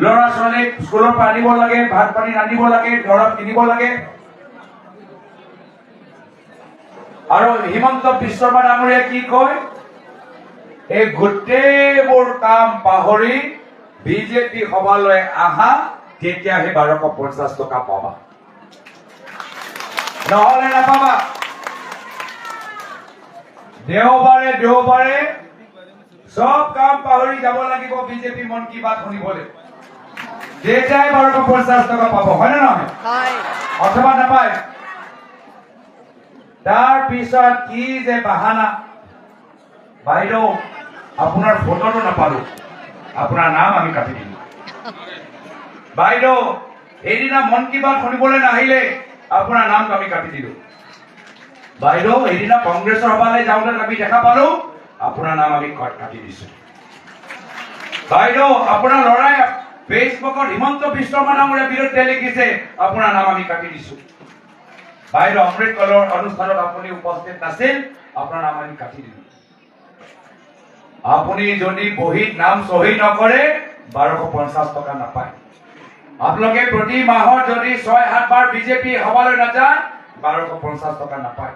ল'ৰা ছোৱালীক স্কুলৰ পৰা আনিব লাগে, ভাত পানী ৰান্ধিব লাগে, দৰৱ কিনিব লাগে। আৰু হিমন্ত বিশ্ব শৰ্মা ডাঙৰীয়াই কি কয়, এই গোটেইবোৰ কাম পাহৰি বিজেপি সভালৈ আহা, তেতিয়াহে 1250 টকা পাবা, নহলে নাপাবা। দেওবাৰে দেওবাৰে সব কাম পাহৰি যাব লাগিব বিজেপি মন কি বাত শুনিবলৈ, তেতিয়াই 1250 টকা পাব, হয় নে নহয়? অথবা নাপায়। তাৰ পিছত কি যে বাহানা, বাইদেউ আপোনাৰ ফটোটো নাপালো, আপোনাৰ নাম আমি কাটি দিলো। বাইদেউ সেইদিনা মন কি বাত শুনিবলৈ নাহিলে, আপোনাৰ নামটো আমি কাটি দিলো। বাইদেউ সেইদিনা কংগ্ৰেছৰ সভালৈ যাওঁতে আমি দেখা পালো, আপোনাৰ নাম আমি কাটি দিছো। বাইদেউ আপোনাৰ ল'ৰাই ফেচবুকত হিমন্ত বিশ্ব শৰ্মা ডাঙৰীয়াৰ বিৰুদ্ধে লিখিছে, আপোনাৰ নাম আমি কাটি দিছো। বাইদেউ অমৃত কলৰ অনুষ্ঠানত আপুনি উপস্থিত নাছিল, আপোনাৰ নাম আমি কাটি দিলো। আপুনি যদি বহীত নাম চহী নকৰে 1250 টকা নাপায়। আপোনালোকে প্ৰতি মাহত যদি 6-7 বাৰ বিজেপি সভালৈ নাযায় 1250 টকা নাপায়।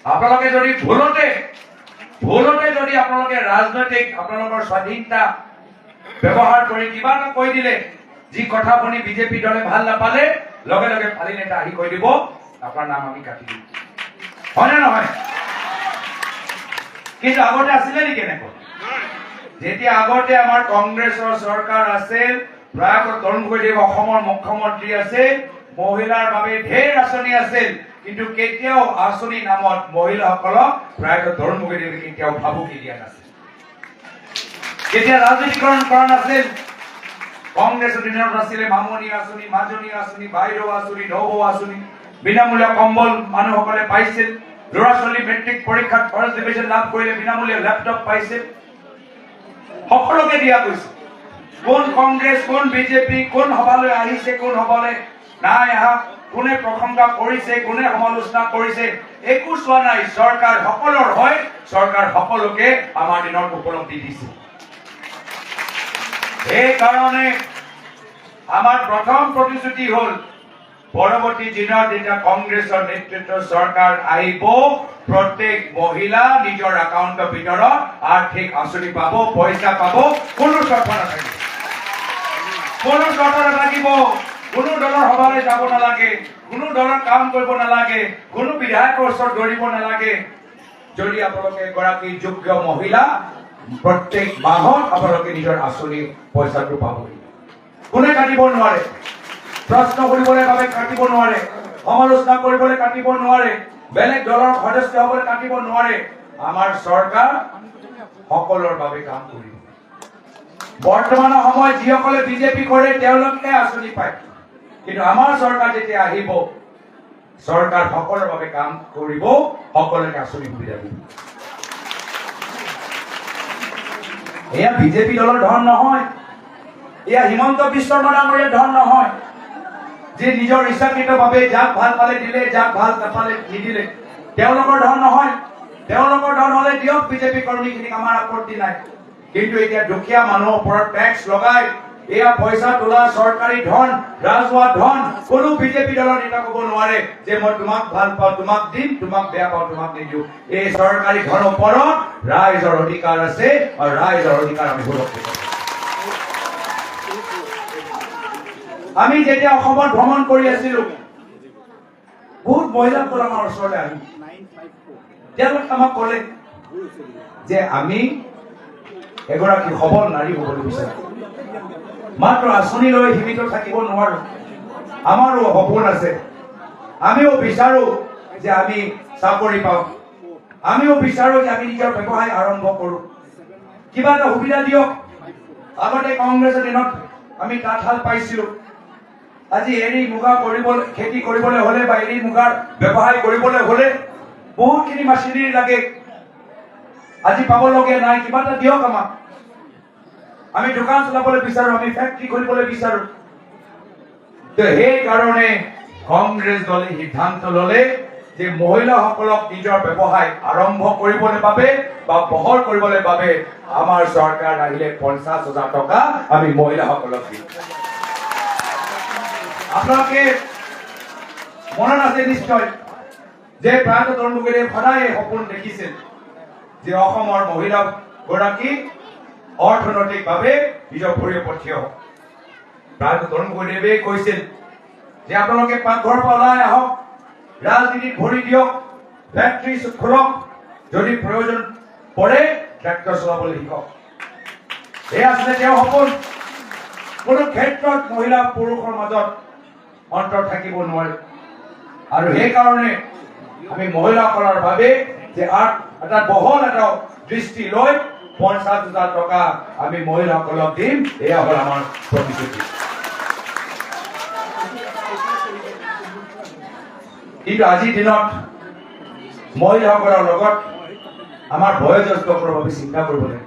আপোনালোকে যদি ভুলতে যদি আপোনালোকে ৰাজনৈতিক আপোনালোকৰ স্বাধীনতা ব্যৱহাৰ কৰি কিবা এটা কৈ দিলে, যি কথা শুনি বিজেপি দলে ভাল নাপালে, লগে লগে ফালি নেতা আহি কৈ দিব আপোনাৰ নাম আমি কাটি দিম, হয় নে নহয়? কিন্তু আগতে আছিলে নেকি এনেকৈ? যেতিয়া আগতে আমাৰ কংগ্ৰেছৰ চৰকাৰ আছিল, প্ৰয়াত তৰুণ গগৈ অসমৰ মুখ্যমন্ত্ৰী আছিল, মহিলাৰ বাবে ঢেৰ আঁচনি আছিল, কিন্তু কেতিয়াও আঁচনি নামত মহিলাসকলক প্ৰয়াত তৰুণ গগৈ কেতিয়াও ভাবুকি দিয়া নাছিল, কেতিয়া ৰাজনীতিকৰণ কৰা নাছিল। কংগ্ৰেছৰ দিনত আছিলে মামনি আঁচনি, মাজনী আঁচনি, বাইদেউ আঁচনি, নবৌ আঁচনি, বিনামূলীয়া কম্বল মানুহসকলে পাইছিল, ল'ৰা ছোৱালী মেট্ৰিক পৰীক্ষাত ফাৰ্ষ্ট ডিভিজন লাভ কৰিলে বিনামূলীয়া লেপটপ পাইছিল, সকলোকে দিয়া গৈছে। কোন কংগ্ৰেছ, কোন বিজেপি, কোন সভালৈ আহিছে, কোন সভালৈ নাই আহা, কোনে প্ৰশংসা কৰিছে, কোনে সমালোচনা কৰিছে, একো চোৱা নাই। চৰকাৰ সকলোৰ হয়, চৰকাৰ সকলোকে আমাৰ দিনত উপলব্ধি দিছে। সেইকাৰণে আমাৰ প্ৰথম প্ৰতিশ্ৰুতি হ'ল, পৰৱৰ্তী দিনত যেতিয়া কংগ্ৰেছৰ নেতৃত্বৰ চৰকাৰ আহিব, প্ৰত্যেক মহিলা নিজৰ একাউণ্টৰ ভিতৰত আৰ্থিক আঁচনি পাব, পইচা পাব, কোনো চৰ্ত নাথাকিব, কোনো চৰ্ত নাথাকিব। কোনো দলৰ সভালৈ যাব নালাগে, কোনো দলৰ কাম কৰিব নালাগে, কোনো বিধায়কৰ ওচৰত দৌৰিব নালাগে। যদি আপোনালোকে এগৰাকী যোগ্য মহিলা, প্ৰত্যেক মাহত আপোনালোকে নিজৰ আঁচনি পইচাটো পাব। কোনে কাটিব নোৱাৰে, প্ৰশ্ন কৰিবলৈ বাবে কাটিব নোৱাৰে, সমালোচনা কৰিবলৈ কাটিব নোৱাৰে, বেলেগ দলৰ সদস্য হ'বলৈ কাটিব নোৱাৰে। আমাৰ চৰকাৰ সকলোৰ বাবে কাম কৰিব। বৰ্তমানৰ সময়ত যিসকলে বিজেপি কৰে তেওঁলোকে আঁচনি পায়, কিন্তু আমাৰ চৰকাৰ যেতিয়া আহিব, চৰকাৰ সকলোৰ বাবে কাম কৰিব, সকলোকে আঁচনি সুবিধা দিব। এয়া বিজেপি দলৰ ধন নহয়, এয়া হিমন্ত বিশ্ব শৰ্মা ডাঙৰীয়াৰ ধন নহয়, যে নিজৰ ইচ্ছাকৃতভাৱে যাক ভাল পালে দিলে, যাক ভাল নাপালে নিদিলে। তেওঁলোকৰ ধন নহয়। তেওঁলোকৰ ধন হলে দিয়ক বিজেপি কৰ্মীখিনিক, আমাৰ আপত্তি নাই। কিন্তু এতিয়া দুখীয়া মানুহৰ ওপৰত টেক্স লগাই এয়া পইচা তোলা চৰকাৰী ধন, ৰাজহুৱা ধন, কোনো বিজেপি দলৰ নেতা ক'ব নোৱাৰে যে মই তোমাক ভাল পাওঁ, তোমাক দিম, তোমাক বেয়া পাওঁ, তোমাক নিদিওঁ। এই চৰকাৰী ধনৰ ওপৰত ৰাইজৰ অধিকাৰ আছে, আৰু ৰাইজৰ অধিকাৰ আমি সুৰক্ষিত। আমি যেতিয়া অসমত ভ্ৰমণ কৰি আছিলো, বহুত মহিলাসকল আমাৰ ওচৰলৈ আহিল। তেওঁলোকে আমাক ক'লে যে আমি এগৰাকী সবল নাৰী হ'বলৈ বিচাৰো, মাত্ৰ আঁচনি লৈ সীমিত থাকিব নোৱাৰো, আমাৰো সপোন আছে। আমিও বিচাৰো যে আমি চাকৰি পাওঁ, আমিও বিচাৰো যে আমি নিজৰ ব্যৱসায় আৰম্ভ কৰো, কিবা এটা সুবিধা দিয়ক। আগতে কংগ্ৰেছৰ দিনত আমি তাঁতশাল পাইছিলো, আজি এৰী মুগা কৰিবলৈ, খেতি কৰিবলৈ হলে বা এৰী মুগাৰ ব্যৱসায় কৰিবলৈ হলে বহুতখিনি মেচিনাৰী লাগে, আজি পাবলগীয়া নাই। কিবা এটা দিয়ক আমাক, আমি দোকান চলাবলৈ বিচাৰো, আমি ফেক্টৰী খুলিবলৈ বিচাৰো। সেইকাৰণে কংগ্ৰেছ দলে সিদ্ধান্ত ললে যে মহিলাসকলক নিজৰ ব্যৱসায় আৰম্ভ কৰিবলৈ বাবে বা বহল কৰিবলৈ বাবে আমাৰ চৰকাৰ আহিলে 50,000 টকা আমি মহিলাসকলক দিম। আপোনালোকে মনত আছে নিশ্চয় যে প্ৰয়াত তৰুণ গগৈয়ে সদায় সপোন দেখিছিল যে অসমৰ মহিলাগৰাকী অৰ্থনৈতিকভাৱে নিজৰ ভৰিৰ ওপৰত থিয় হওক। প্ৰয়াত তৰুণ গগৈদেৱে কৈছিল যে আপোনালোকে পাকঘৰৰ পৰা ওলাই আহক, ৰাজনীতিত ভৰি দিয়ক, ফেক্টৰী খোলক, যদি প্ৰয়োজন পৰে ট্ৰেক্টৰ চলাবলৈ শিকক। এয়া আছিলে তেওঁৰ সপোন। কোনো ক্ষেত্ৰত মহিলা পুৰুষৰ মাজত অন্তৰ থাকিব নোৱাৰে। আৰু সেইকাৰণে আমি মহিলাসকলৰ বাবে যে এটা বহল এটা দৃষ্টি লৈ 50,000 টকা আমি মহিলাসকলক দিম, এয়া হ'ল আমাৰ প্ৰতিশ্ৰুতি। কিন্তু আজিৰ দিনত মহিলাসকলৰ লগত আমাৰ বয়োজ্যেষ্ঠসকলৰ বাবে চিন্তা কৰিব লাগে।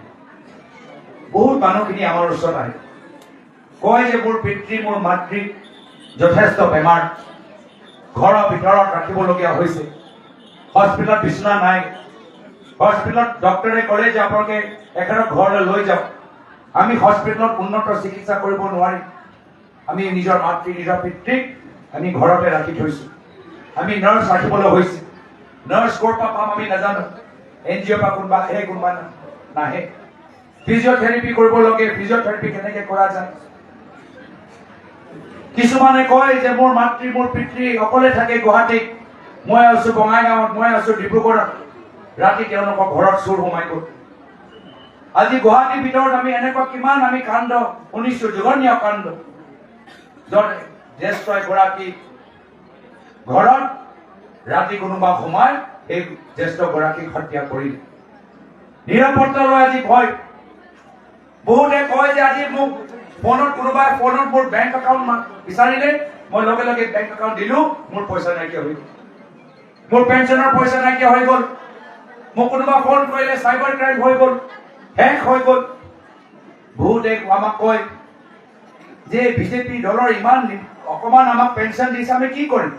বহুত মানুহখিনি আমাৰ ওচৰত আহে, কয় যে মোৰ পিতৃ মোৰ মাতৃ যথেষ্ট বেমাৰ, ঘৰৰ ভিতৰত ৰাখিবলগীয়া হৈছে, হস্পিটেলত বিচনা নাই, হস্পিটেলত ডক্টৰে ক'লে যে আপোনালোকে এখেতক ঘৰলৈ লৈ যাওক। আমি হস্পিটেলত উন্নত চিকিৎসা কৰিব নোৱাৰিম, আমি নিজৰ মাতৃ নিজৰ পিতৃক আমি ঘৰতে ৰাখি থৈছোঁ। আমি নাৰ্ছ ৰাখিবলৈ হৈছে, নাৰ্ছ ক'ৰ পৰা পাম আমি নাজানো, NGOৰ পৰা কোনোবা আহে কোনোবা নাহে। ফিজিঅ'থেৰাপি কৰিব লাগে, ফিজিঅ'থেৰাপি কেনেকৈ কৰা যায়। কিছুমানে কয় যে মোৰ মাতৃ মোৰ পিতৃ অকলে থাকে গুৱাহাটীত, মই আছো বঙাইগাঁৱত, মই আছো ডিব্ৰুগড়ত, ৰাতি তেওঁলোকৰ ঘৰত চোৰ সোমাই গ'ল। আজি গুৱাহাটীৰ ভিতৰত আমি এনেকুৱা কিমান আমি কাণ্ড শুনিছো, জঘন্য কাণ্ড, য'ত জ্যেষ্ঠ এগৰাকী ঘৰত ৰাতি কোনোবা সোমাই এই জ্যেষ্ঠ গৰাকীক হত্যা কৰিলে। নিৰাপত্তা লৈ আজি ভয়। বহুতে কয় যে আজি মোক ফোনত কোনোবাই ফোনত মোৰ বেংক একাউণ্ট বিচাৰিলে, মই লগে লগে বেংক একাউণ্ট দিলো, মোৰ পইচা নাইকিয়া হৈ গ'ল, মোৰ পেঞ্চনৰ পইচা নাইকিয়া হৈ গ'ল, মোক কোনোবা ফোন কৰিলে চাইবাৰ ক্ৰাইম হৈ গ'ল, হেক হৈ গ'ল। বহুতে আমাক কয় যে বিজেপি দলৰ ইমান অকমান আমাক পেঞ্চন দিছে, আমি কি কৰিম,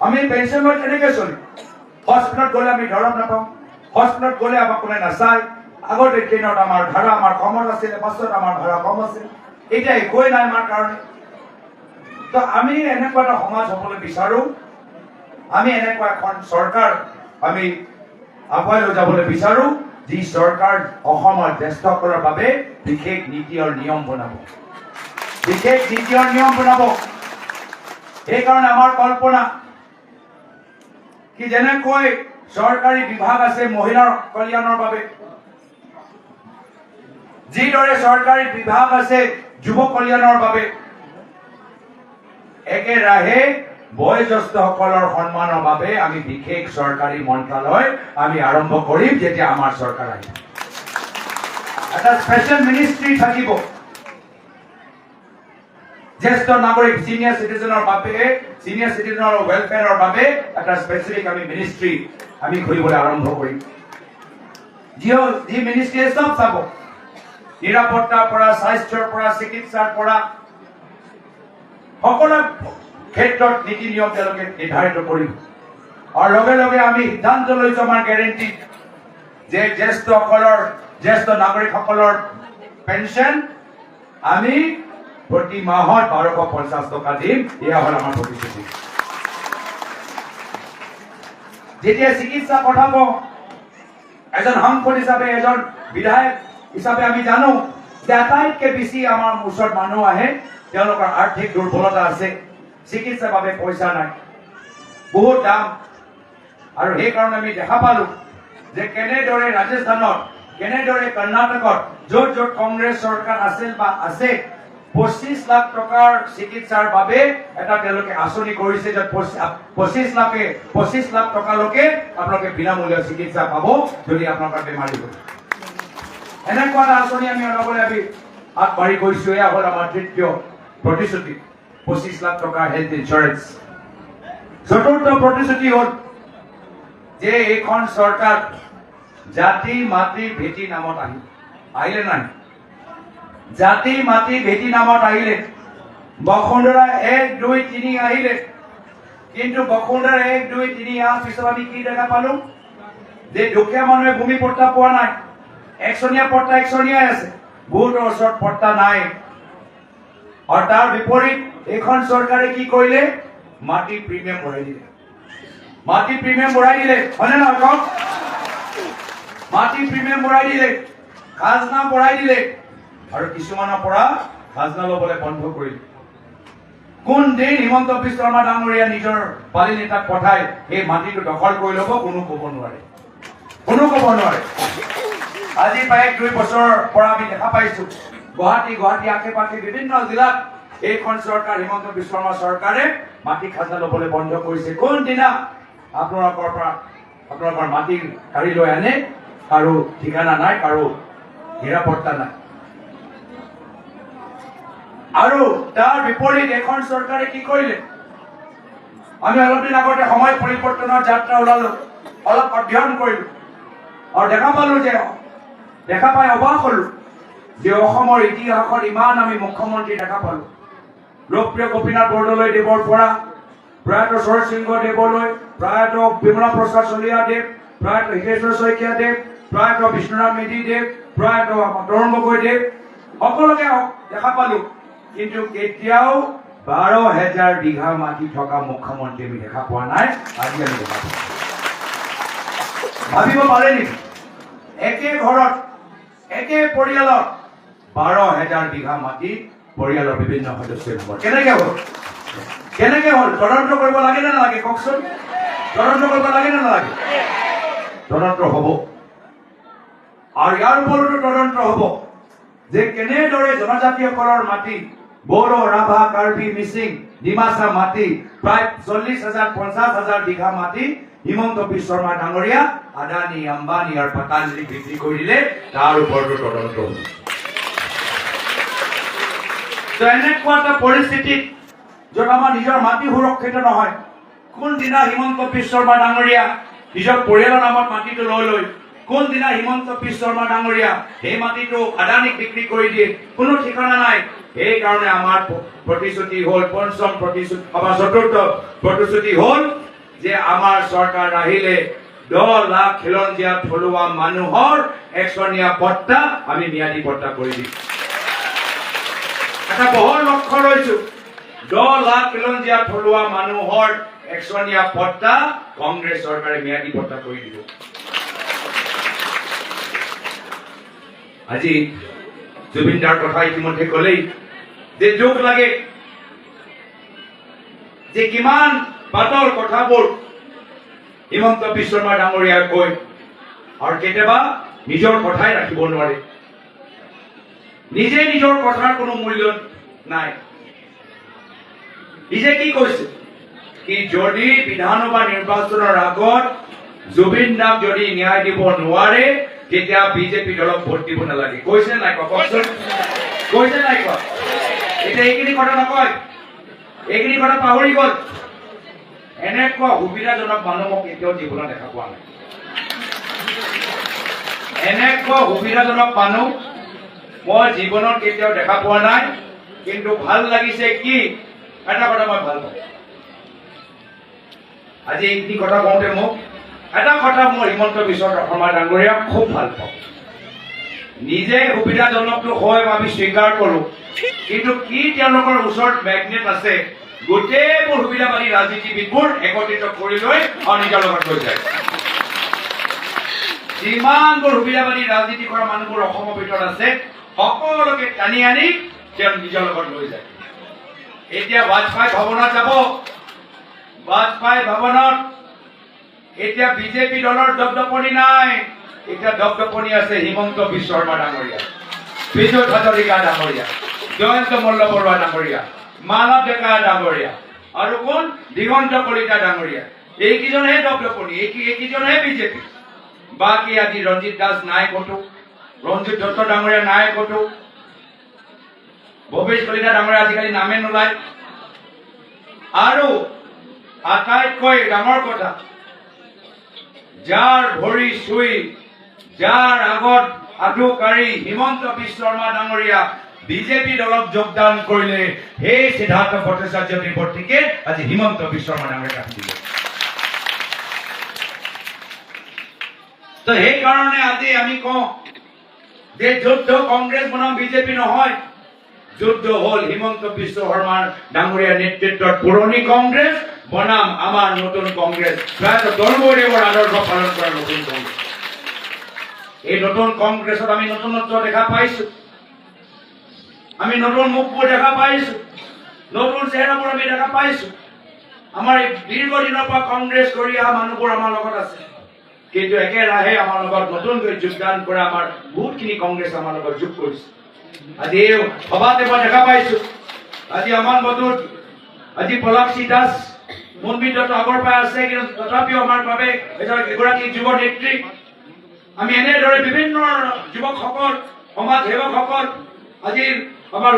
আমি পেঞ্চন লৈ কেনেকৈ চলিম। হস্পিটেলত গ'লে আমি দৰৱ নাপাওঁ, হস্পিটেলত গ'লে আমাক কোনে নাচায়। আগতে ট্ৰেইনত আমাৰ ভাড়া আমাৰ কমত আছিলে, বাছত আমাৰ ভাড়া কম আছিল, এতিয়া একোৱেই নাই আমাৰ কাৰণে। তো আমি এনেকুৱা এটা সমাজ হ'বলৈ বিচাৰো, আমি এনেকুৱা এখন চৰকাৰ আমি আগুৱাই লৈ যাবলৈ বিচাৰো, যি চৰকাৰ অসমৰ জ্যেষ্ঠসকলৰ বাবে বিশেষ নীতি আৰু নিয়ম বনাব, বিশেষ নীতি আৰু নিয়ম বনাব। সেইকাৰণে আমাৰ কল্পনা কি যেনেকৈ চৰকাৰী বিভাগ আছে মহিলাৰ কল্যাণৰ বাবে, যিদৰে চৰকাৰী বিভাগ আছে যুৱ কল্যাণৰ বাবে, একেৰাহে বয়োজ্যেষ্ঠসকলৰ সন্মানৰ বাবে আমি বিশেষ চৰকাৰী মন্ত্ৰালয় আমি আৰম্ভ কৰিম। যেতিয়া আমাৰ চৰকাৰ আহিব, এটা স্পেচিয়েল মিনিষ্ট্ৰী থাকিব, জ্যেষ্ঠ নাগৰিক সিনিয়ৰ সিটিজেনৰ বাবে, সিনিয়ৰ সিটিজেনৰ ৱেলফেয়াৰৰ বাবে এটা স্পেচিফিক আমি মিনিষ্ট্ৰী আমি খুলিবলৈ আৰম্ভ কৰিম। যি মিনিষ্ট্ৰীয়ে চব চাব, নিৰাপত্তাৰ পৰা, স্বাস্থ্যৰ পৰা, চিকিৎসাৰ পৰা, সকলো ক্ষেত্ৰত নীতি নিয়ম তেওঁলোকে নিৰ্ধাৰিত কৰিব। আৰু লগে লগে আমি সিদ্ধান্ত লৈছো আমাৰ গেৰেণ্টি যে জ্যেষ্ঠ নাগৰিকসকলৰ পেঞ্চন আমি প্ৰতি মাহত 1250 টকা দিম, এয়া হ'ল আমাৰ প্ৰতিশ্ৰুতি। যেতিয়া চিকিৎসা পঠাব, এজন সাংসদ হিচাপে, এজন বিধায়ক হিচাপে আমি জানো যে আটাইতকৈ বেছি আমাৰ ওচৰত মানুহ আহে তেওঁলোকৰ আৰ্থিক দুৰ্বলতা আছে, চিকিৎসাৰ বাবে পইচা নাই, বহুত দাম। আৰু সেইকাৰণে আমি দেখা পালো যে কেনেদৰে ৰাজস্থানত, কেনেদৰে কৰ্ণাটকত, য'ত য'ত কংগ্ৰেছ চৰকাৰ আছিল বা আছে, 25 লাখ টকাৰ চিকিৎসাৰ বাবে এটা তেওঁলোকে আঁচনি কৰিছে, য'ত 25 লাখ টকালৈকে আপোনালোকে বিনামূলীয়া চিকিৎসা পাব যদি আপোনালোকৰ বেমাৰী হয়। এনেকুৱা এটা আঁচনি আমি অনাবলৈ আমি আগবাঢ়ি গৈছো। এয়া হ'ল আমাৰ তৃতীয় প্ৰতিশ্ৰুতি, 25 লাখ টকাৰ হেল্থ ইঞ্চুৰেঞ্চ। চতুৰ্থ প্ৰতিশ্ৰুতি হ'ল যে এইখন চৰকাৰ জাতি মাটি ভেটি নামত আহিলে নাই, জাতি মাটি ভেটি নামত আহিলে, বসুন্ধৰা 1, 2, 3 আহিলে, কিন্তু বসুন্ধৰা 1, 2, 3 অহাৰ পিছত আমি কি দেখা পালো যে দুখীয়া মানুহে ভূমি পট্টা পোৱা নাই একচনীয়া পট্টা একচনীয়াই আছে বহুতৰ ওচৰত পট্টা নাই আৰু তাৰ বিপৰীত এইখন চৰকাৰে কি কৰিলে মাটি প্ৰিমিয়াম বঢ়াই দিলে হয়নে নহয় কওক মাটি প্ৰিমিয়াম বঢ়াই দিলে খাজনা বঢ়াই দিলে আৰু কিছুমানৰ পৰা খাজনা ল'বলৈ বন্ধ কৰিলে কোন দিন হিমন্ত বিশ্ব শৰ্মা ডাঙৰীয়া নিজৰ পালি নেতাক পঠাই এই মাটিটো দখল কৰি ল'ব কোনো ক'ব নোৱাৰে আজি প্ৰায় 2 বছৰৰ পৰা আমি দেখা পাইছো গুৱাহাটী আশে পাশে বিভিন্ন জিলাত এইখন চৰকাৰ হিমন্ত বিশ্ব শৰ্মা চৰকাৰে মাটি খাজনা ল'বলৈ বন্ধ কৰিছে কোনদিনা আপোনালোকৰ মাটি কাঢ়ি লৈ আনে কাৰো ঠিকানা নাই কাৰো নিৰাপত্তা নাই আৰু তাৰ বিপৰীত এখন চৰকাৰে কি কৰিলে আমি অলপ দিন আগতে সময় পৰিৱৰ্তনৰ যাত্ৰা ওলালো অলপ অধ্যয়ন কৰিলো আৰু দেখা পাই অবাক হলো যে অসমৰ ইতিহাসত ইমান আমি মুখ্যমন্ত্ৰী দেখা পালো লোকপ্ৰিয় গোপীনাথ বৰদলৈদেৱৰ পৰা প্ৰয়াত শৰৎ সিংহদেৱলৈ প্ৰয়াত বিমলা প্ৰসাদ চলিহাদেৱ প্ৰয়াত হিতেশ্বৰ শইকীয়াদেৱ প্ৰয়াত বিষ্ণুৰাম মেধিদেৱ প্ৰয়াত তৰুণ গগৈদেৱ সকলোকে দেখা পালো কিন্তু কেতিয়াও 12,000 বিঘা মাটি থকা মুখ্যমন্ত্ৰী আমি দেখা পোৱা নাই আজি আমি দেখা পাওঁ ভাবিব পাৰে নেকি একে ঘৰত একে পৰিয়ালত 12,000 বিঘা মাটি পৰিয়ালৰ বিভিন্ন সদস্যৰ ঘৰত কেনেকে হ'ল তদন্ত কৰিব লাগে নে নালাগে কওকচোন তদন্ত কৰিব লাগে নে নালাগে তদন্ত হ'ব আৰু ইয়াৰ ওপৰতো তদন্ত হ'ব যে কেনেদৰে জনজাতিসকলৰ মাটি বড়ো ৰাভা কাৰ্বি মিচিং ডিমাচা মাটি প্ৰায় 40,000 50,000 বিঘা মাটি হিমন্ত বিশ্ব শৰ্মা ডাঙৰীয়া আদানী আম্বানী আৰু পতঞ্জলি বিক্ৰী কৰি দিলে তাৰ ওপৰতো তদন্ত হ'ব এনেকুৱা এটা পৰিস্থিতিত য'ত আমাৰ নিজৰ মাটি সুৰক্ষিত নহয় কোনদিনা হিমন্ত বিশ্ব শৰ্মা ডাঙৰীয়া নিজৰ পৰিয়ালৰ নামত মাটিটো লৈ কোনদিনা হিমন্ত বিশ্ব শৰ্মা ডাঙৰীয়া সেই মাটিটো আদানীক বিক্ৰী কৰি দিয়ে কোনো ঠিকনা নাই সেইকাৰণে আমাৰ প্ৰতিশ্ৰুতি হ'ল পঞ্চম প্ৰতিশ্ৰুতি আমাৰ চতুৰ্থ প্ৰতিশ্ৰুতি হ'ল যে আমাৰ চৰকাৰ আহিলে 10 লাখ খিলঞ্জীয়া থলুৱা মানুহৰ একচনীয়া পট্টা আমি ম্যাদী পট্টা কৰি দিম এটা বহল লক্ষ্য লৈছো 10 লাখ খিলঞ্জীয়া থলুৱা মানুহৰ একচনীয়া পট্টা কংগ্ৰেছ চৰকাৰে ম্যাদী পট্টা কৰি দিব আজি জুবিনদাৰ কথা ইতিমধ্যে ক'লেই যে দুখ লাগে যে কিমান পাতল কথাবোৰ হিমন্ত বিশ্ব শৰ্মা ডাঙৰীয়াই কয় আৰু কেতিয়াবা নিজৰ কথাই ৰাখিব নোৱাৰে নিজে নিজৰ কথাৰ কোনো মূল্য নাই নিজে কি কৈছে কি যদি বিধানসভা নিৰ্বাচনৰ আগত জুবিন দাক যদি ন্যায় দিব নোৱাৰে তেতিয়া বিজেপি দলক ভোট দিব নালাগে কৈছে নাই কওকচোন কৈছে নাই কওক এতিয়া এইখিনি কথা নকয় এইখিনি কথা পাহৰি গ'ল এনেকুৱা সুবিধাজনক মানুহ মোক কেতিয়াও জীৱনত দেখা পোৱা নাই এনেকুৱা সুবিধাজনক মানুহ মই জীৱনত কেতিয়াও দেখা পোৱা নাই কিন্তু ভাল লাগিছে কি এটা কথা মই ভাল পাওঁ আজি এইখিনি কথা কওঁতে মোক এটা কথা মই হিমন্ত বিশ্ব শৰ্মা ডাঙৰীয়াক খুব ভাল পাওঁ নিজে সুবিধাজনকটো হয় আমি স্বীকাৰ কৰোঁ কিন্তু কি তেওঁলোকৰ ওচৰত মেগনেট আছে গোটেইবোৰ সুবিধাবাদী ৰাজনীতিবিদবোৰ একত্ৰিত কৰি লৈ আৰু নিজৰ লগত লৈ যায় যিমানবোৰ সুবিধাবাদী ৰাজনীতি কৰা মানুহবোৰ অসমৰ ভিতৰত আছে সকলোকে টানি আনি তেওঁ নিজৰ লগত লৈ যায় এতিয়া বাজপেয়ী ভৱনত যাব বাজপেয়ী ভৱনত এতিয়া বিজেপি দলৰ দপদপনি নাই এতিয়া দপদপনি আছে হিমন্ত বিশ্ব শৰ্মা ডাঙৰীয়া বিজয় হাজৰিকা ডাঙৰীয়া জয়ন্ত মল্ল বৰুৱা ডাঙৰীয়া মানৱ ডেকা ডাঙৰীয়া আৰু কোন দিগন্ত কলিতা ডাঙৰীয়া এইকেইজনহে দপদপনি এইকেইজনহে বিজেপি বাকী আজি ৰঞ্জিত দাস নাই ক'তো ৰঞ্জিত দত্ত ডাঙৰীয়া নাই ক'তো ভৱেশ কলিতা ডাঙৰীয়া আজিকালি নামে নোলায় আৰু আটাইতকৈ ডাঙৰ কথা যাৰ ভৰি চুই যাৰ আগত আঁঠু কাঢ়ি হিমন্ত বিশ্ব শৰ্মা ডাঙৰীয়া বিজেপি দলত যোগদান কৰিলে সেই সিদ্ধাৰ্থ ভট্টাচাৰ্য বিৱৰ্তিকে আজি হিমন্ত বিশ্ব শৰ্মা ডাঙৰীয়াই কাটি দিলে। তো সেইকাৰণে আজি আমি কওঁ যে যুদ্ধ কংগ্ৰেছ বনাম বিজেপি নহয়, যুদ্ধ হল হিমন্ত বিশ্ব শৰ্মাৰ ডাঙৰীয়াৰ নেতৃত্বত পুৰণি কংগ্ৰেছ বনাম আমাৰ নতুন কংগ্ৰেছ, প্ৰায় দলবৈদেৱৰ আদৰ্শ পালন কৰা নতুন কংগ্ৰেছ। এই নতুন কংগ্ৰেছত আমি নতুনত্ব দেখা পাইছো, আমি নতুন মুখবোৰ দেখা পাইছো, নতুন চেহেৰাবোৰ আমি দেখা পাইছো। আমাৰ দীৰ্ঘদিনৰ পৰা কংগ্ৰেছ কৰি অহা মানুহবোৰ আমাৰ লগত আছে, কিন্তু একেৰাহে আমাৰ লগত নতুনকৈ যোগদান কৰা আমাৰ বহুতখিনি কংগ্ৰেছ আমাৰ লগত যোগ কৰিছে। আজি এই সভাতে মই দেখা পাইছো, আজি আমাৰ মধুৰ, আজি পলাশী দাস মন্দিৰত আগৰ পৰা আছে, কিন্তু তথাপিও আমাৰ বাবে এগৰাকী যুৱ নেত্ৰী। আমি এনেদৰে বিভিন্ন যুৱকসকল, সমাজ সেৱকসকল, আজি আমাৰ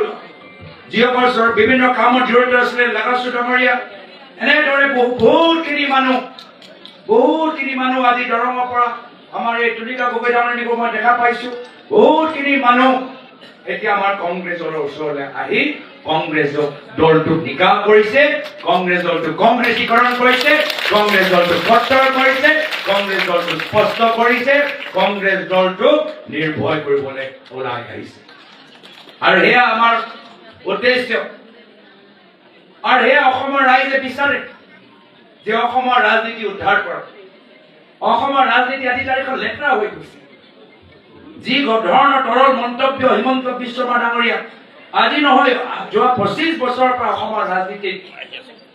যিসকল বিভিন্ন কামত জড়িত আছিলে, লাগাচু ডাঙৰীয়া, এনেদৰে বহুতখিনি মানুহ আজি দৰঙৰ পৰা আমাৰ এই তুলিকা গগৈ ডাঙৰীয়াকো মই দেখা পাইছো। বহুতখিনি মানুহ এতিয়া আমাৰ কংগ্ৰেছৰ ওচৰলৈ আহি কংগ্ৰেছ দলটোক নিকাহ কৰিছে, কংগ্ৰেছ দলটোক কংগ্ৰেছীকৰণ কৰিছে, কংগ্ৰেছ দলটোক প্ৰত্যাহাৰ কৰিছে, কংগ্ৰেছ দলটোক স্পষ্ট কৰিছে, কংগ্ৰেছ দলটোক নিৰ্ভয় কৰিবলৈ ওলাই আহিছে। আৰু সেয়া আমাৰ উদ্দেশ্য, আৰু সেয়া অসমৰ ৰাইজে বিচাৰে যে অসমৰ ৰাজনীতি উদ্ধাৰ কৰক। অসমৰ ৰাজনীতি আজি তাৰিখত লেতেৰা হৈ গৈছে। যি ধৰণৰ তৰল মন্তব্য হিমন্ত বিশ্ব শৰ্মা ডাঙৰীয়া আজি নহয়, যোৱা 25 বছৰৰ পৰা অসমৰ ৰাজনীতিত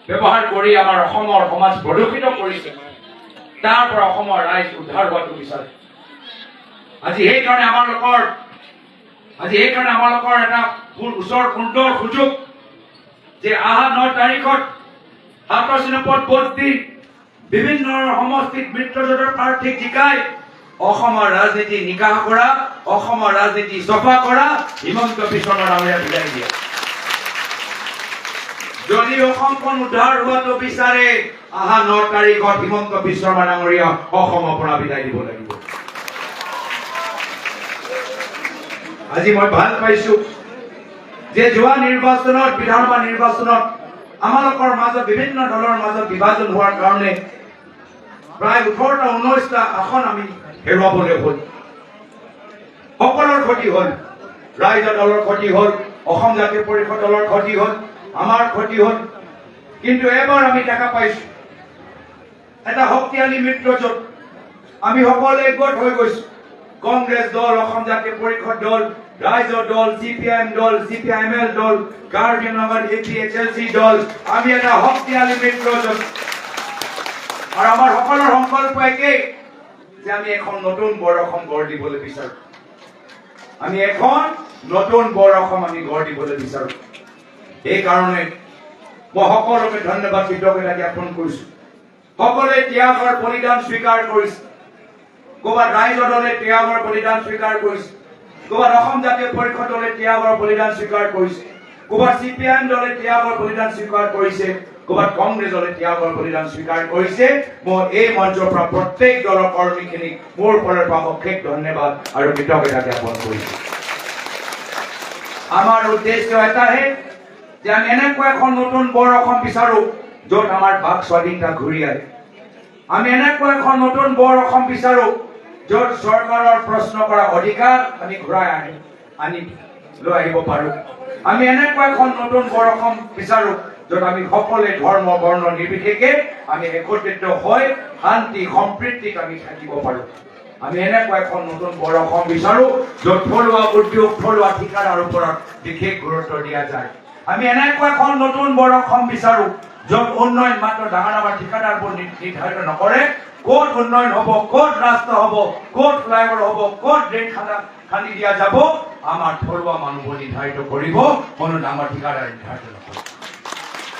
ব্যৱহাৰ কৰি আমাৰ অসমৰ সমাজ প্ৰদূষিত কৰিছে, তাৰ পৰা অসমৰ ৰাইজ উদ্ধাৰ হোৱাটো বিচাৰে। আজি সেইকাৰণে আমাৰ লোকৰ এটা সুন্দৰ সুযোগ যে অহা 9 তাৰিখত 7 পদ ভোট দি বিভিন্ন সমষ্টিত মিত্ৰজোঁটৰ প্ৰাৰ্থীক জিকাই অসমৰ ৰাজনীতি নিকাহ কৰা, অসমৰ ৰাজনীতি চফা কৰা, হিমন্ত বিশ্ব শৰ্মা ডাঙৰীয়া বিদায় দিয়ে। যদি অসমখন উদ্ধাৰ হোৱাটো বিচাৰে, অহা 9 তাৰিখত হিমন্ত বিশ্ব শৰ্মা ডাঙৰীয়া অসমৰ পৰা বিদায় দিব লাগিব। আজি মই ভাল পাইছো যে যোৱা নিৰ্বাচনত, বিধানসভা নিৰ্বাচনত আমালোকৰ মাজত বিভিন্ন দলৰ মাজত বিভাজন হোৱাৰ কাৰণে প্ৰায় 18টা 19টা আসন আমি হেৰুৱাবলৈ হ'ল। সকলৰ ক্ষতি হ'ল, ৰাইজৰ দলৰ ক্ষতি হ'ল, অসম জাতীয় পৰিষদ দলৰ ক্ষতি হ'ল, আমাৰ ক্ষতি হ'ল। কিন্তু এবাৰ আমি দেখা পাইছো এটা শক্তিশালী মিত্ৰজোঁট, আমি সকলোৱে একগোট হৈ গৈছো। কংগ্ৰেছ দল, অসম জাতীয় পৰিষদ দল, ৰাইজৰ দল, CPIM দল, CPIML দল, গাৰ্ডিয়ান নগৰ APHLC দল, আমি এটা শক্তিশালী মিত্ৰজোঁট। আৰু আমাৰ সকলৰ সংকল্প একেই যে আমি এখন নতুন বৰ অসম গঢ় দিবলৈ বিচাৰো। আমি এখন নতুন বৰ অসম আমি গঢ় দিবলৈ বিচাৰো। সেইকাৰণে মই সকলোকে ধন্যবাদ, কৃতজ্ঞতা জ্ঞাপন কৰিছো। সকলোৱে ত্যাগৰ বলিদান স্বীকাৰ কৰিছে। ক'ৰবাত ৰাইজৰ দলে ত্যাগৰ বলিদান স্বীকাৰ কৰিছে, ক'ৰবাত অসম জাতীয় পৰিষদ দলে ত্যাগৰ বলিদান স্বীকাৰ কৰিছে, ক'ৰবাত CPIM দলে ত্যাগৰ বলিদান স্বীকাৰ কৰিছে, ক'ৰবাত কংগ্ৰেছ দলে ত্যাগৰ বলিদান স্বীকাৰ কৰিছে। মই এই মঞ্চৰ পৰা প্ৰত্যেক দলৰ কৰ্মীখিনিক মোৰ ফালৰ পৰা অশেষ ধন্যবাদ আৰু কৃতজ্ঞতা জ্ঞাপন কৰিছো। আমাৰ উদ্দেশ্য এটাহে যে আমি এনেকুৱা এখন নতুন বৰ অসম বিচাৰো য'ত আমাৰ বাক স্বাধীনতা ঘূৰি আহে। আমি এনেকুৱা এখন নতুন বৰ অসম বিচাৰো য'ত চৰকাৰৰ প্ৰশ্ন কৰা অধিকাৰ আমি ঘূৰাই আনি লৈ আহিব পাৰো। আমি এনেকুৱা এখন নতুন বৰ অসম বিচাৰো য'ত আমি সকলোৱে ধৰ্ম বৰ্ণ নিৰ্বিশেষে আমি একত্ৰিত হৈ শান্তি সম্প্ৰীতিত আমি থাকিব পাৰো। আমি এনেকুৱা এখন নতুন বৰ অসম বিচাৰো য'ত থলুৱা উদ্যোগ, থলুৱা ঠিকাদাৰ ওপৰত বিশেষ গুৰুত্ব দিয়া যায়। আমি এনেকুৱা এখন নতুন বৰ অসম বিচাৰো য'ত উন্নয়ন মাত্ৰ ডাঙৰ ঠিকাদাৰবোৰ নিৰ্ধাৰিত নকৰে, ক'ত উন্নয়ন হ'ব, ক'ত ৰাস্তা হ'ব, ক'ত ফ্লাইঅভাৰ হ'ব, ক'ত ড্ৰেইন খান্দি দিয়া যাব, আমাৰ থলুৱা মানুহবোৰ নিৰ্ধাৰিত কৰিব, কোনো ডাঙৰ ঠিকাদাৰ নিৰ্ধাৰিত নকৰে।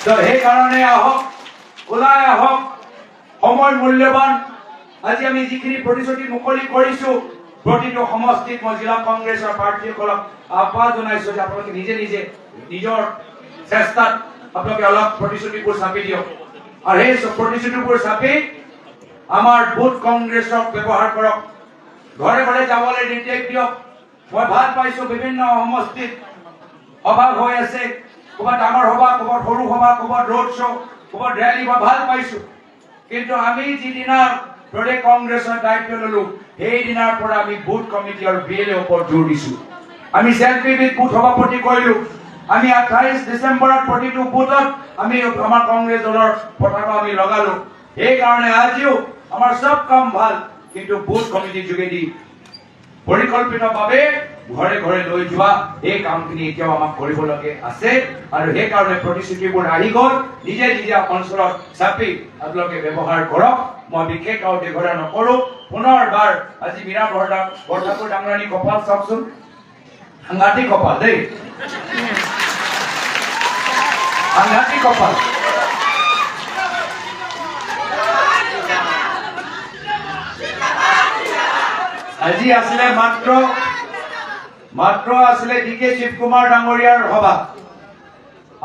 তো সেইকাৰণে আহক, ওলাই আহক, সময় মূল্যৱান। আজি আমি যিখিনি প্ৰতিশ্ৰুতি মুকলি কৰিছো, প্ৰতিটো সমষ্টিত মই জিলা কংগ্ৰেছৰ প্ৰাৰ্থীসকলক আহ্বান জনাইছো যে আপোনালোকে নিজে নিজৰ চেষ্টাত আপোনালোকে অলপ প্ৰতিশ্ৰুতিবোৰ চাপি দিয়ক, আৰু সেই প্ৰতিশ্ৰুতিবোৰ চাপি আমাৰ বুথ কংগ্ৰেছক ব্যৱহাৰ কৰক, ঘৰে ঘৰে যাবলৈ নিৰ্দেশ দিয়ক। মই ভাল পাইছো বিভিন্ন সমষ্টিত সভা হৈ আছে, ক'ৰবাত ডাঙৰ সভা, ক'ৰবাত সৰু সভা, ক'ৰবাত ৰোড শ্ব', ক'ৰবাত ৰেলী, মই ভাল পাইছো। কিন্তু আমি যিদিনা প্ৰদেশ কংগ্ৰেছৰ দায়িত্ব ললো, সেইদিনাৰ পৰা আমি বুথ কমিটি আৰু BLA ওপৰত জোৰ দিছো। আমি ZPBত বুথ সভাপতি কৰিলো। আমি 28 ডিচেম্বৰত প্ৰতিটো বুথত আমি আমাৰ কংগ্ৰেছ দলৰ পতাকা আমি লগালো। সেইকাৰণে আজিও আমাৰ সব কাম ভাল, কিন্তু বুথ কমিটিৰ যোগেদি পৰিকল্পিতভাৱে ঘৰে ঘৰে লৈ যোৱা এই কামখিনি এতিয়াও আমাক কৰিবলগীয়া আছে। আৰু সেইকাৰণে প্ৰতিশ্ৰুতিবোৰ আহি গ'ল, নিজে নিজে অঞ্চলত চাপি আপোনালোকে ব্যৱহাৰ কৰক। মই বিশেষ আৰু দীঘলীয়া নকৰো। পুনৰবাৰ আজি মীৰা বৰঠাকুৰ ডাঙৰাণী কপাল চাওকচোন, সাংঘাতিক কপাল দেই, সাংঘাতিক কপাল। আজি আছিলে মাত্ৰ আছিলে DK শিৱকুমাৰ ডাঙৰীয়াৰ সভা।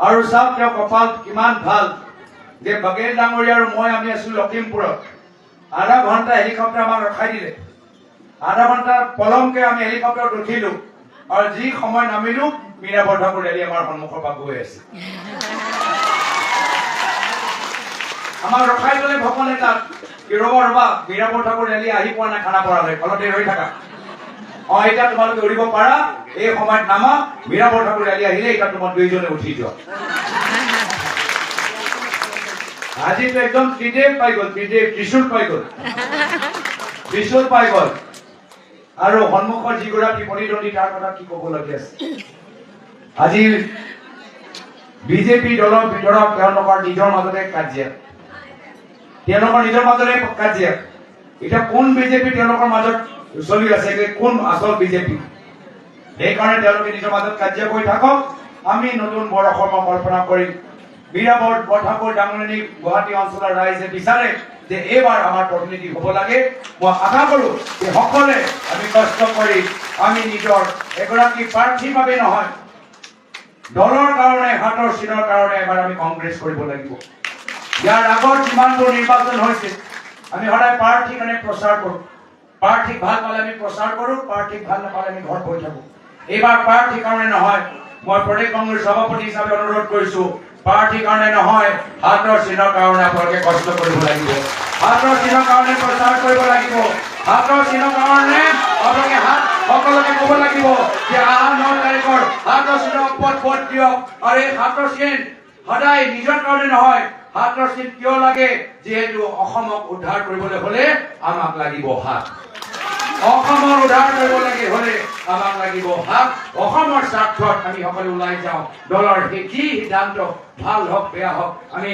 আৰু চাওক তেওঁ কপাল কিমান ভাল যে বাগেল ডাঙৰীয়া আৰু মই আমি আছিলো লখিমপুৰত। আধা ঘণ্টা হেলিকপ্টাৰ আমাক ৰখাই দিলে, আধা ঘণ্টা পলমকে আমি হেলিকপ্টাৰত উঠিলো, আৰু যি সময় নামিলো মীৰা বৰঠাকুৰ ৰেলী আমাৰ সন্মুখৰ পৰা গৈ আছে। আমাক ৰখাই গলে ভকন এটাত কি ৰবা মীৰা বৰঠাকুৰ ৰেলী আহি পোৱা নাই খানাপাৰালৈ, ফলতে ৰৈ থাকা। এতিয়া তোমালোকে উৰিব পাৰা, এই সময়ত নামা, মীৰা বৰঠাকুৰ ৰেলী আহিলে এতিয়া তোমাৰ দুইজনে উঠি যোৱা। আজিতো একদম ত্ৰিদেৱ পাই গ'ল, ত্ৰিশূল পাই গ'ল। আৰু সন্মুখৰ যিগৰাকী প্ৰতিদ্বন্দ্বী তাৰ কথা কি ক'বলগীয়া আছে। আজি বিজেপি দলৰ ভিতৰত তেওঁলোকৰ নিজৰ মাজতে কাজিয়া, এতিয়া কোন বিজেপি তেওঁলোকৰ মাজত চলি আছে, কোন আচল বিজেপি। সেইকাৰণে তেওঁলোকে নিজৰ মাজত কাজিয়া কৰি থাকক। আমি নতুন বৰ অসমৰ কল্পনা কৰিম। মীৰা বৰঠাকুৰ ডাঙৰাণী গুৱাহাটী অঞ্চলৰ ৰাইজে বিচাৰে যে এইবাৰ আমাৰ প্ৰতিনিধি হ'ব লাগে। মই আশা কৰো যে সকলোৱে আমি কষ্ট কৰি আমি নিজৰ এগৰাকী প্ৰাৰ্থীৰ বাবে নহয়, দলৰ কাৰণে, হাতৰ চিনৰ কাৰণে এবাৰ আমি কংগ্ৰেছ কৰিব লাগিব। ইয়াৰ আগত যিমানবোৰ নিৰ্বাচন হৈছে আমি সদায় প্ৰাৰ্থীৰ কাৰণে প্ৰচাৰ কৰো। প্ৰাৰ্থীক ভাল পালে আমি প্ৰচাৰ কৰো, প্ৰাৰ্থীক ভাল নাপালে আমি ঘৰত বহি থাকো। এইবাৰ প্ৰাৰ্থীৰ কাৰণে নহয়, মই প্ৰদেশ কংগ্ৰেছ সভাপতি হিচাপে অনুৰোধ কৰিছো, প্ৰাৰ্থীৰ কাৰণে নহয়, হাতৰ চিনৰ কাৰণে আপোনালোকে কষ্ট কৰিব লাগিব, হাতৰ চিনৰ কাৰণে প্ৰচাৰ কৰিব লাগিব, হাতৰ চিনৰ কাৰণে আপোনালোকে সকলোকে ক'ব লাগিব যে অহা 9 তাৰিখৰ হাতৰ চিনৰ ওপৰত ভোট দিয়ক। আৰু এই হাতৰ চিন সদায় নিজৰ কাৰণে নহয়, হাতৰ চিন কিয় লাগে, যিহেতু অসমক উদ্ধাৰ কৰিবলৈ হলে আমাক লাগিব হাত। অসমৰ উদ্ধাৰ কৰিবলৈ হলে আমাক লাগিব হাত। অসমৰ স্বাৰ্থত আমি সকলো ওলাই যাওঁ। দলৰ কি সিদ্ধান্ত ভাল হওক বেয়া হওক, আমি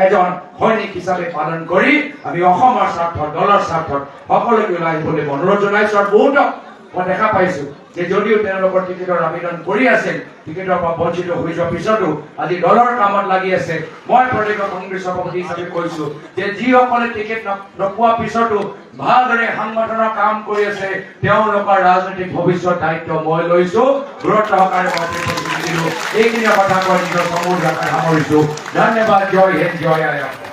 এজন সৈনিক হিচাপে পালন কৰি আমি অসমৰ স্বাৰ্থত, দলৰ স্বাৰ্থত সকলোকে ওলাই আহিবলৈ অনুৰোধ জনাইছো। আৰু বহুতক মই দেখা পাইছো যে যদিও তেওঁলোকৰ টিকেটৰ আবেদন কৰি আছিল, টিকেটৰ পৰা বঞ্চিত হৈ যোৱাৰ পিছতো আজি দলৰ কামত লাগি আছে। মই প্ৰদেশ কংগ্ৰেছ সভাপতি হিচাপে কৈছো যে যিসকলে টিকেট নোপোৱাৰ পিছতো ভালদৰে সংগঠনৰ কাম কৰি আছে, তেওঁলোকৰ ৰাজনৈতিক ভৱিষ্যত দায়িত্ব মই লৈছো। গুৰুত্ব সহকাৰে এইখিনি কথা কৈ নিজৰ সমূহ সামৰিছো। ধন্যবাদ। জয় হিন্দ, জয় আই অসম।